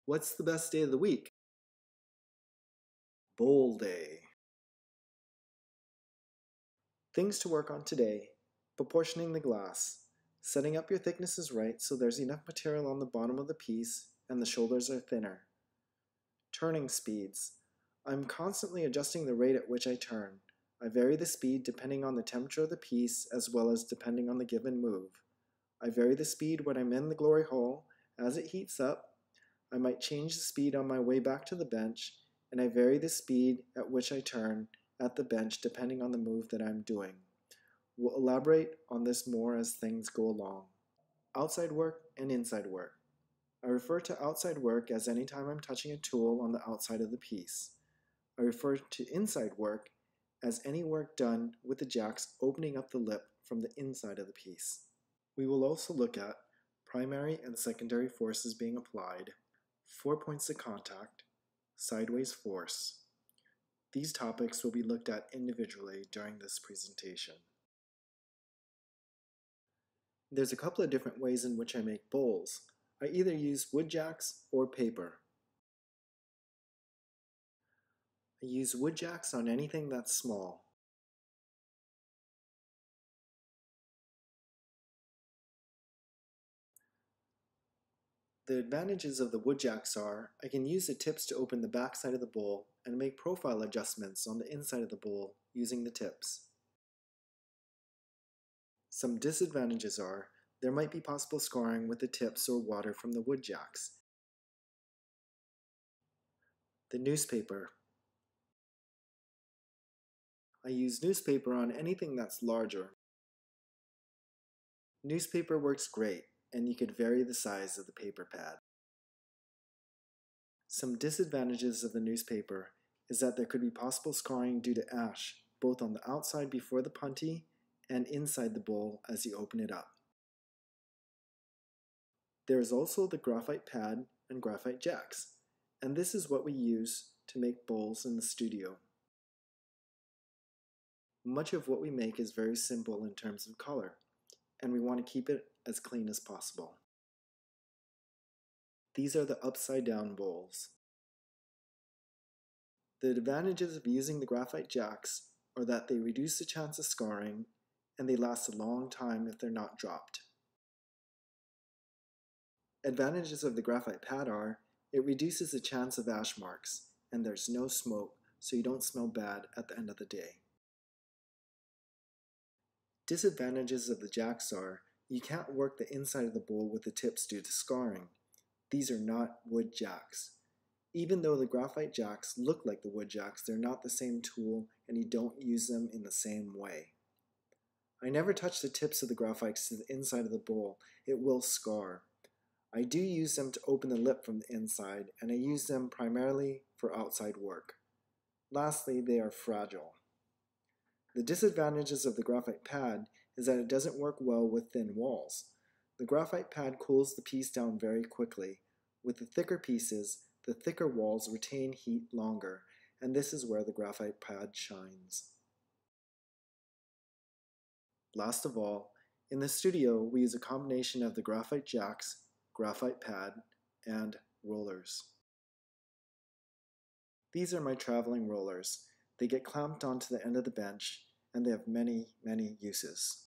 What's the best day of the week? Bowl day. Things to work on today. Proportioning the glass. Setting up your thicknesses right so there's enough material on the bottom of the piece and the shoulders are thinner. Turning speeds. I'm constantly adjusting the rate at which I turn. I vary the speed depending on the temperature of the piece as well as depending on the given move. I vary the speed when I'm in the glory hole. As it heats up, I might change the speed on my way back to the bench, and I vary the speed at which I turn at the bench depending on the move that I'm doing. We'll elaborate on this more as things go along. Outside work and inside work. I refer to outside work as any time I'm touching a tool on the outside of the piece. I refer to inside work as any work done with the jacks opening up the lip from the inside of the piece. We will also look at primary and secondary forces being applied, 4 points of contact, sideways force. These topics will be looked at individually during this presentation. There's a couple of different ways in which I make bowls. I either use wood jacks or paper. I use wood jacks on anything that's small. The advantages of the wood jacks are I can use the tips to open the back side of the bowl and make profile adjustments on the inside of the bowl using the tips. Some disadvantages are there might be possible scarring with the tips or water from the wood jacks. The newspaper. I use newspaper on anything that's larger. Newspaper works great, and you could vary the size of the paper pad. Some disadvantages of the newspaper is that there could be possible scarring due to ash, both on the outside before the puntee and inside the bowl as you open it up. There is also the graphite pad and graphite jacks, and this is what we use to make bowls in the studio. Much of what we make is very simple in terms of color, and we want to keep it as clean as possible. These are the upside down bowls. The advantages of using the graphite jacks are that they reduce the chance of scarring and they last a long time if they're not dropped. Advantages of the graphite pad are it reduces the chance of ash marks and there's no smoke so you don't smell bad at the end of the day. Disadvantages of the jacks are you can't work the inside of the bowl with the tips due to scarring. These are not wood jacks. Even though the graphite jacks look like the wood jacks, they're not the same tool and you don't use them in the same way. I never touch the tips of the graphites to the inside of the bowl. It will scar. I do use them to open the lip from the inside, and I use them primarily for outside work. Lastly, they are fragile. The disadvantages of the graphite pad is that it doesn't work well with thin walls. The graphite pad cools the piece down very quickly. With the thicker pieces, the thicker walls retain heat longer, and this is where the graphite pad shines. Last of all, in the studio we use a combination of the graphite jacks, graphite pad, and rollers. These are my traveling rollers. They get clamped onto the end of the bench, and they have many, many uses.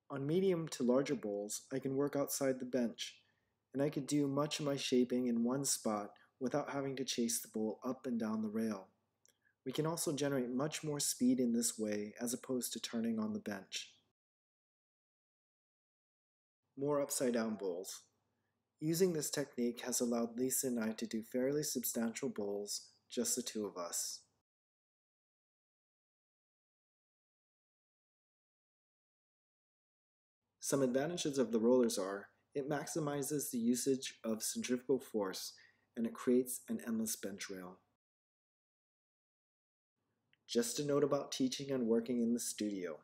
On medium to larger bowls, I can work outside the bench, and I could do much of my shaping in one spot without having to chase the bowl up and down the rail. We can also generate much more speed in this way as opposed to turning on the bench. More upside down bowls. Using this technique has allowed Lisa and I to do fairly substantial bowls, just the two of us. Some advantages of the rollers are, it maximizes the usage of centrifugal force and it creates an endless bench rail. Just a note about teaching and working in the studio.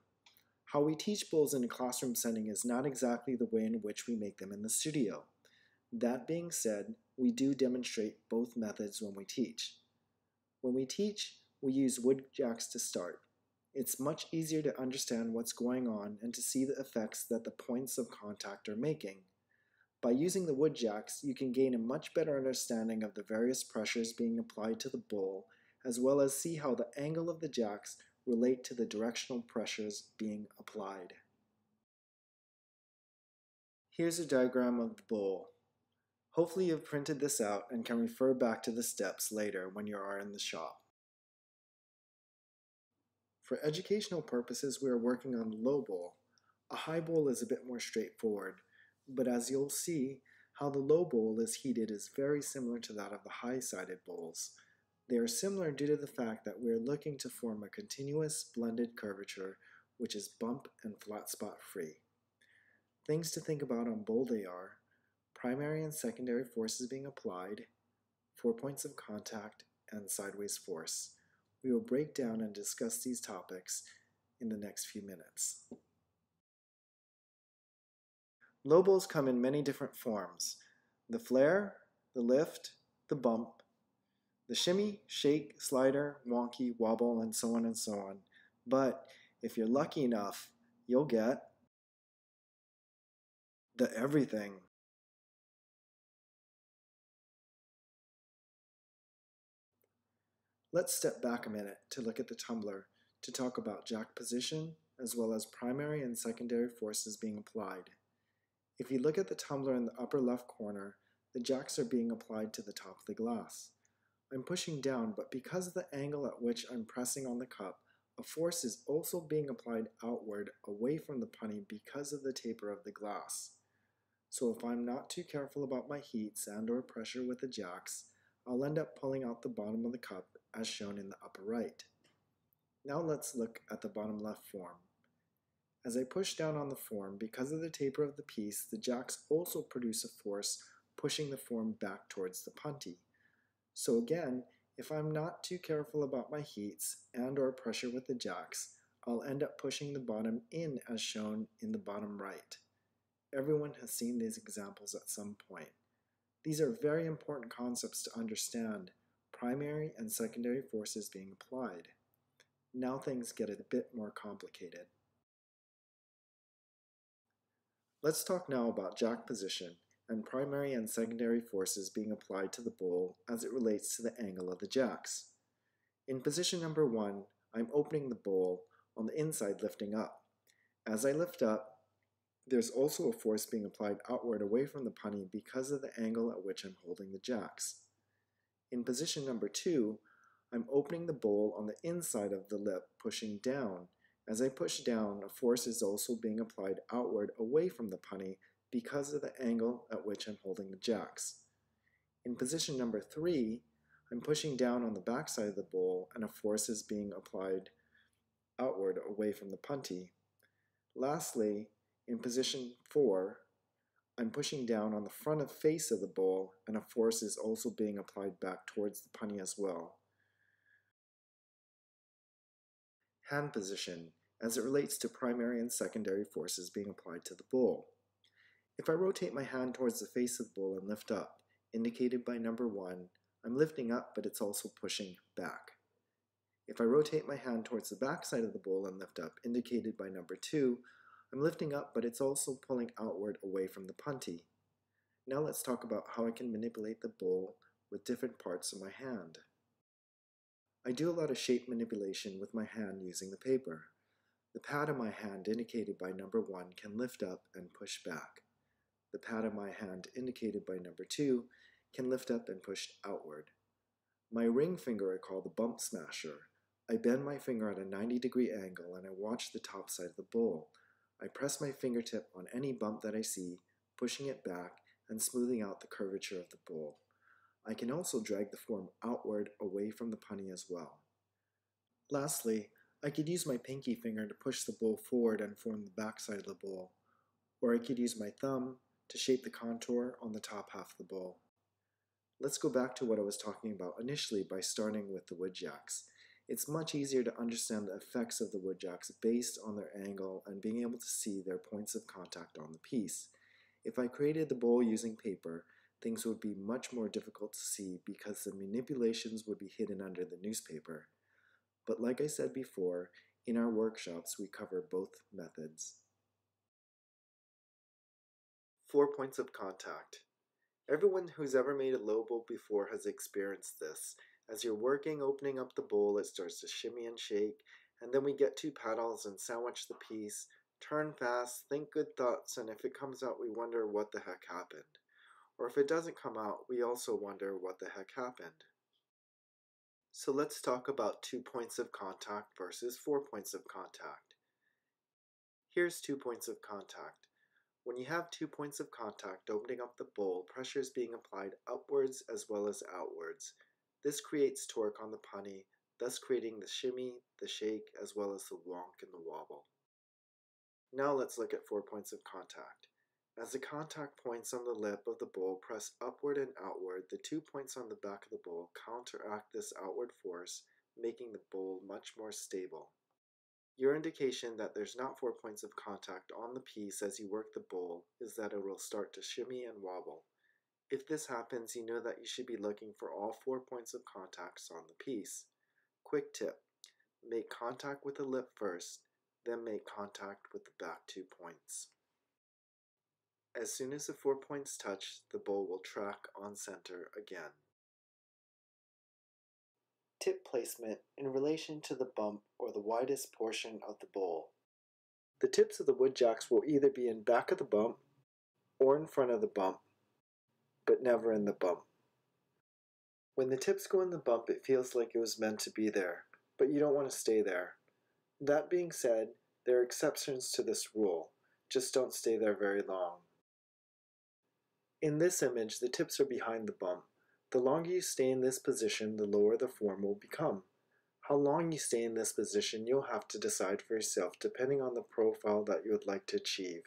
How we teach bowls in a classroom setting is not exactly the way in which we make them in the studio. That being said, we do demonstrate both methods when we teach. When we teach, we use wood jacks to start. It's much easier to understand what's going on and to see the effects that the points of contact are making. By using the wood jacks, you can gain a much better understanding of the various pressures being applied to the bowl, as well as see how the angle of the jacks relate to the directional pressures being applied. Here's a diagram of the bowl. Hopefully you've printed this out and can refer back to the steps later when you are in the shop. For educational purposes, we are working on the low bowl. A high bowl is a bit more straightforward, but as you'll see, how the low bowl is heated is very similar to that of the high-sided bowls. They are similar due to the fact that we are looking to form a continuous blended curvature which is bump and flat spot free. Things to think about on bowl day are primary and secondary forces being applied, 4 points of contact, and sideways force. We will break down and discuss these topics in the next few minutes. Low bowls come in many different forms: the flare, the lift, the bump, the shimmy, shake, slider, wonky, wobble, and so on and so on. But if you're lucky enough, you'll get the everything. Let's step back a minute to look at the tumbler to talk about jack position as well as primary and secondary forces being applied. If you look at the tumbler in the upper left corner, the jacks are being applied to the top of the glass. I'm pushing down, but because of the angle at which I'm pressing on the cup, a force is also being applied outward away from the punny because of the taper of the glass. So if I'm not too careful about my heats and or pressure with the jacks, I'll end up pulling out the bottom of the cup as shown in the upper right. Now let's look at the bottom left form. As I push down on the form, because of the taper of the piece, the jacks also produce a force pushing the form back towards the punty. So again, if I'm not too careful about my heats and or pressure with the jacks, I'll end up pushing the bottom in as shown in the bottom right. Everyone has seen these examples at some point. These are very important concepts to understand, primary and secondary forces being applied. Now things get a bit more complicated. Let's talk now about jack position and primary and secondary forces being applied to the bowl as it relates to the angle of the jacks. In position number 1, I'm opening the bowl on the inside lifting up. As I lift up, there's also a force being applied outward away from the punny because of the angle at which I'm holding the jacks. In position number 2, I'm opening the bowl on the inside of the lip, pushing down. As I push down, a force is also being applied outward away from the punny because of the angle at which I'm holding the jacks. In position number 3, I'm pushing down on the back side of the bowl and a force is being applied outward away from the punty. Lastly, in position 4, I'm pushing down on the front of face of the bowl and a force is also being applied back towards the punny as well. Hand position, as it relates to primary and secondary forces being applied to the bowl. If I rotate my hand towards the face of the bowl and lift up, indicated by number 1, I'm lifting up but it's also pushing back. If I rotate my hand towards the back side of the bowl and lift up, indicated by number 2, I'm lifting up but it's also pulling outward away from the punty. Now let's talk about how I can manipulate the bowl with different parts of my hand. I do a lot of shape manipulation with my hand using the paper. The pad of my hand indicated by number 1 can lift up and push back. The pad of my hand indicated by number 2 can lift up and push outward. My ring finger I call the bump smasher. I bend my finger at a 90-degree angle and I watch the top side of the bowl. I press my fingertip on any bump that I see, pushing it back and smoothing out the curvature of the bowl. I can also drag the form outward away from the punny as well. Lastly, I could use my pinky finger to push the bowl forward and form the back side of the bowl, or I could use my thumb to shape the contour on the top half of the bowl. Let's go back to what I was talking about initially by starting with the wood jacks. It's much easier to understand the effects of the wood jacks based on their angle and being able to see their points of contact on the piece. If I created the bowl using paper, things would be much more difficult to see because the manipulations would be hidden under the newspaper. But like I said before, in our workshops we cover both methods. 4 points of contact. Everyone who's ever made a low bowl before has experienced this. As you're working, opening up the bowl, it starts to shimmy and shake, and then we get 2 paddles and sandwich the piece, turn fast, think good thoughts, and if it comes out, we wonder what the heck happened. Or if it doesn't come out, we also wonder what the heck happened. So let's talk about 2 points of contact versus 4 points of contact. Here's 2 points of contact. When you have 2 points of contact opening up the bowl, pressure is being applied upwards as well as outwards. This creates torque on the punny, thus creating the shimmy, the shake, as well as the wonk and the wobble. Now let's look at 4 points of contact. As the contact points on the lip of the bowl press upward and outward, the 2 points on the back of the bowl counteract this outward force, making the bowl much more stable. Your indication that there's not 4 points of contact on the piece as you work the bowl is that it will start to shimmy and wobble. If this happens, you know that you should be looking for all 4 points of contacts on the piece. Quick tip: make contact with the lip first, then make contact with the back 2 points. As soon as the 4 points touch, the bowl will track on center again. Tip placement in relation to the bump or the widest portion of the bowl. The tips of the wood jacks will either be in back of the bump or in front of the bump, but never in the bump. When the tips go in the bump, it feels like it was meant to be there, but you don't want to stay there. That being said, there are exceptions to this rule. Just don't stay there very long. In this image, the tips are behind the bump. The longer you stay in this position, the lower the form will become. How long you stay in this position, you'll have to decide for yourself depending on the profile that you would like to achieve.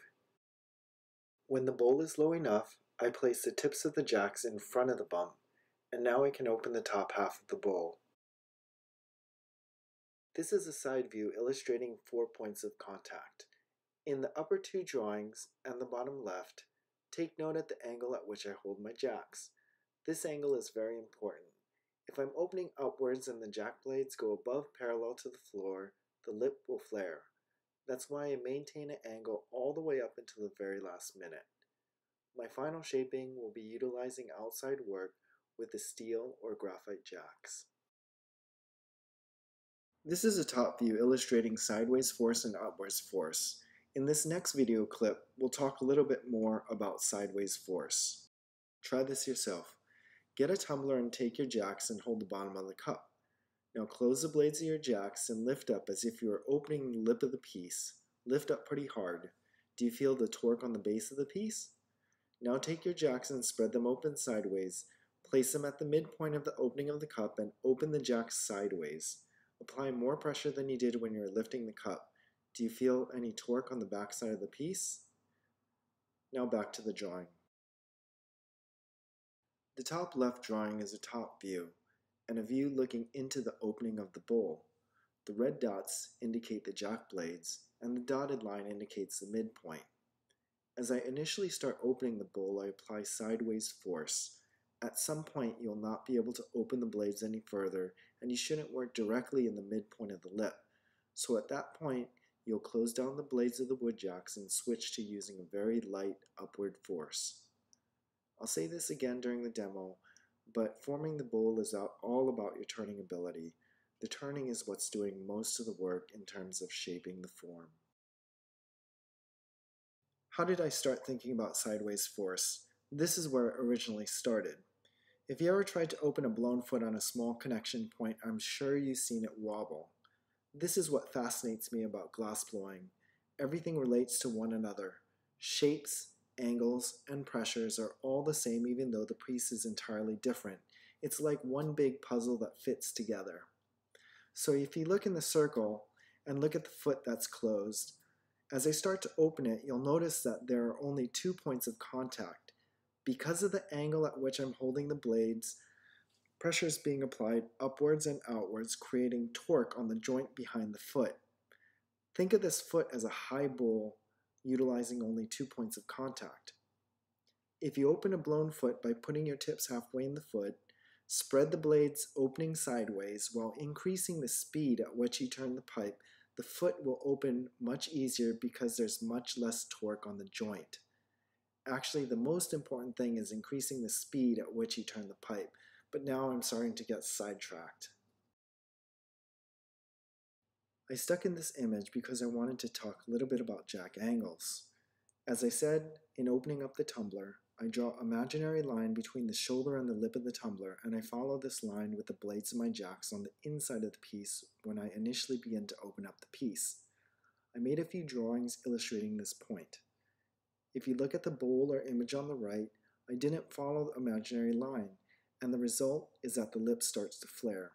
When the bowl is low enough, I place the tips of the jacks in front of the bump, and now I can open the top half of the bowl. This is a side view illustrating 4 points of contact. In the upper 2 drawings and the bottom left, take note at the angle at which I hold my jacks. This angle is very important. If I'm opening upwards and the jack blades go above parallel to the floor, the lip will flare. That's why I maintain an angle all the way up until the very last minute. My final shaping will be utilizing outside work with the steel or graphite jacks. This is a top view illustrating sideways force and upwards force. In this next video clip, we'll talk a little bit more about sideways force. Try this yourself. Get a tumbler and take your jacks and hold the bottom of the cup. Now close the blades of your jacks and lift up as if you were opening the lip of the piece. Lift up pretty hard. Do you feel the torque on the base of the piece? Now take your jacks and spread them open sideways. Place them at the midpoint of the opening of the cup and open the jacks sideways. Apply more pressure than you did when you were lifting the cup. Do you feel any torque on the back side of the piece? Now back to the drawing. The top left drawing is a top view, and a view looking into the opening of the bowl. The red dots indicate the jack blades, and the dotted line indicates the midpoint. As I initially start opening the bowl, I apply sideways force. At some point, you'll not be able to open the blades any further, and you shouldn't work directly in the midpoint of the lip. So at that point, you'll close down the blades of the wood jacks and switch to using a very light upward force. I'll say this again during the demo, but forming the bowl is all about your turning ability. The turning is what's doing most of the work in terms of shaping the form. How did I start thinking about sideways force? This is where it originally started. If you ever tried to open a blown foot on a small connection point, I'm sure you've seen it wobble. This is what fascinates me about glass blowing. Everything relates to one another. Shapes, angles, and pressures are all the same even though the piece is entirely different. It's like one big puzzle that fits together. So if you look in the circle and look at the foot that's closed, as I start to open it, you'll notice that there are only 2 points of contact. Because of the angle at which I'm holding the blades, pressure is being applied upwards and outwards, creating torque on the joint behind the foot. Think of this foot as a high bowl utilizing only 2 points of contact. If you open a blown foot by putting your tips halfway in the foot, spread the blades opening sideways while increasing the speed at which you turn the pipe, the foot will open much easier because there's much less torque on the joint. Actually, the most important thing is increasing the speed at which you turn the pipe, but now I'm starting to get sidetracked. I stuck in this image because I wanted to talk a little bit about jack angles. As I said, in opening up the tumbler, I draw an imaginary line between the shoulder and the lip of the tumbler, and I follow this line with the blades of my jacks on the inside of the piece when I initially begin to open up the piece. I made a few drawings illustrating this point. If you look at the bowl or image on the right, I didn't follow the imaginary line, and the result is that the lip starts to flare.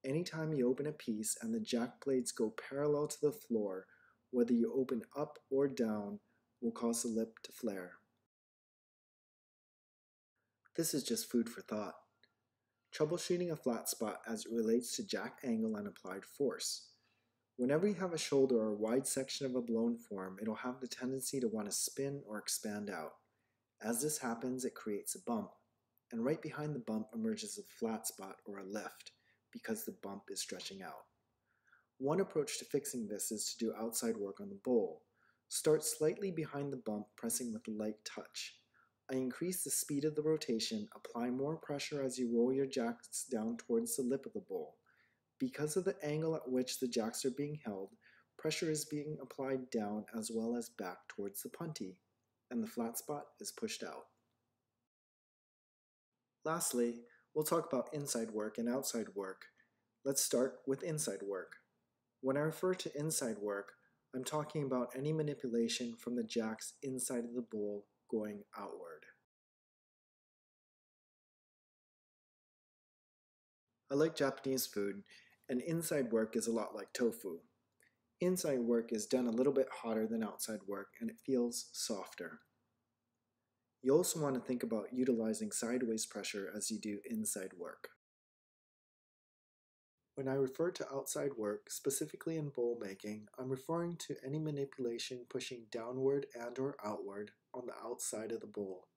Anytime you open a piece and the jack blades go parallel to the floor, whether you open up or down, will cause the lip to flare. This is just food for thought. Troubleshooting a flat spot as it relates to jack angle and applied force. Whenever you have a shoulder or a wide section of a blown form, it'll have the tendency to want to spin or expand out. As this happens, it creates a bump, and right behind the bump emerges a flat spot or a lift, because the bump is stretching out. One approach to fixing this is to do outside work on the bowl. Start slightly behind the bump, pressing with a light touch. I increase the speed of the rotation, apply more pressure as you roll your jacks down towards the lip of the bowl. Because of the angle at which the jacks are being held, pressure is being applied down as well as back towards the puntee, and the flat spot is pushed out. Lastly, we'll talk about inside work and outside work. Let's start with inside work. When I refer to inside work, I'm talking about any manipulation from the jacks inside of the bowl going outward. I like Japanese food, and inside work is a lot like tofu. Inside work is done a little bit hotter than outside work, and it feels softer. You also want to think about utilizing sideways pressure as you do inside work. When I refer to outside work, specifically in bowl making, I'm referring to any manipulation pushing downward and/or outward on the outside of the bowl.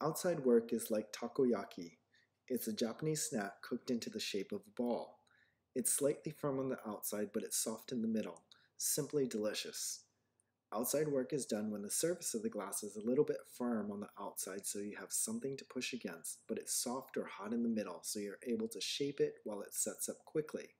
Outside work is like takoyaki. It's a Japanese snack cooked into the shape of a ball. It's slightly firm on the outside, but it's soft in the middle. Simply delicious. Outside work is done when the surface of the glass is a little bit firm on the outside so you have something to push against, but it's soft or hot in the middle so you're able to shape it while it sets up quickly.